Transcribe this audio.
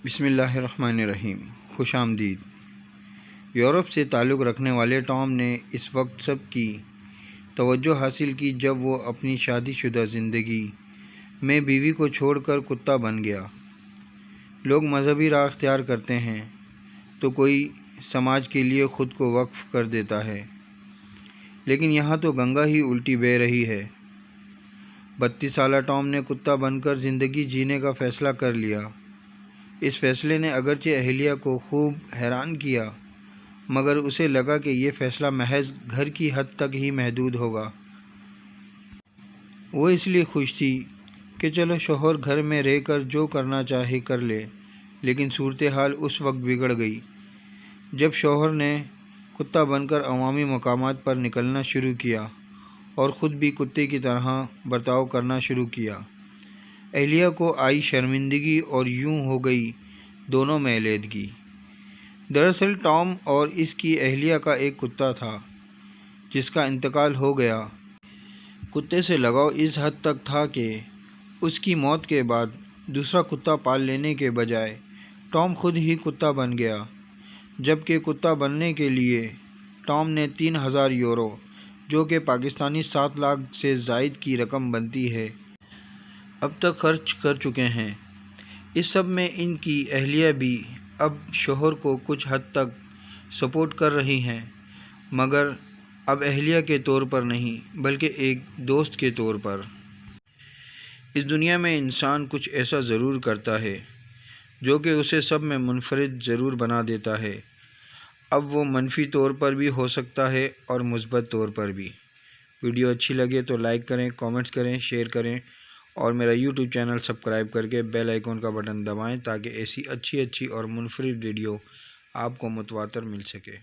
بسم اللہ الرحمن الرحیم۔ خوش آمدید۔ یورپ سے تعلق رکھنے والے ٹام نے اس وقت سب کی توجہ حاصل کی جب وہ اپنی شادی شدہ زندگی میں بیوی کو چھوڑ کر کتا بن گیا۔ لوگ مذہبی راہ اختیار کرتے ہیں تو کوئی سماج کے لیے خود کو وقف کر دیتا ہے، لیکن یہاں تو گنگا ہی الٹی بہہ رہی ہے۔ 32 سالہ ٹام نے کتا بن کر زندگی جینے کا فیصلہ کر لیا۔ اس فیصلے نے اگرچہ اہلیہ کو خوب حیران کیا، مگر اسے لگا کہ یہ فیصلہ محض گھر کی حد تک ہی محدود ہوگا۔ وہ اس لیے خوش تھی کہ چلو شوہر گھر میں رہ کر جو کرنا چاہے کر لے، لیکن صورتحال اس وقت بگڑ گئی جب شوہر نے کتا بن کر عوامی مقامات پر نکلنا شروع کیا اور خود بھی کتے کی طرح برتاؤ کرنا شروع کیا۔ اہلیہ کو آئی شرمندگی اور یوں ہو گئی دونوں میں علیحدگی۔ دراصل ٹام اور اس کی اہلیہ کا ایک کتا تھا جس کا انتقال ہو گیا۔ کتے سے لگاؤ اس حد تک تھا کہ اس کی موت کے بعد دوسرا کتا پال لینے کے بجائے ٹام خود ہی کتا بن گیا، جبکہ کتا بننے کے لیے ٹام نے 3000 یورو، جو کہ پاکستانی 7 لاکھ سے زائد کی رقم بنتی ہے، اب تک خرچ کر چکے ہیں۔ اس سب میں ان کی اہلیہ بھی اب شوہر کو کچھ حد تک سپورٹ کر رہی ہیں، مگر اب اہلیہ کے طور پر نہیں بلکہ ایک دوست کے طور پر۔ اس دنیا میں انسان کچھ ایسا ضرور کرتا ہے جو کہ اسے سب میں منفرد ضرور بنا دیتا ہے۔ اب وہ منفی طور پر بھی ہو سکتا ہے اور مثبت طور پر بھی۔ ویڈیو اچھی لگے تو لائک کریں، کامنٹس کریں، شیئر کریں اور میرا یوٹیوب چینل سبسکرائب کر کے بیل آئیکن کا بٹن دبائیں تاکہ ایسی اچھی اور منفرد ویڈیو آپ کو متواتر مل سکے۔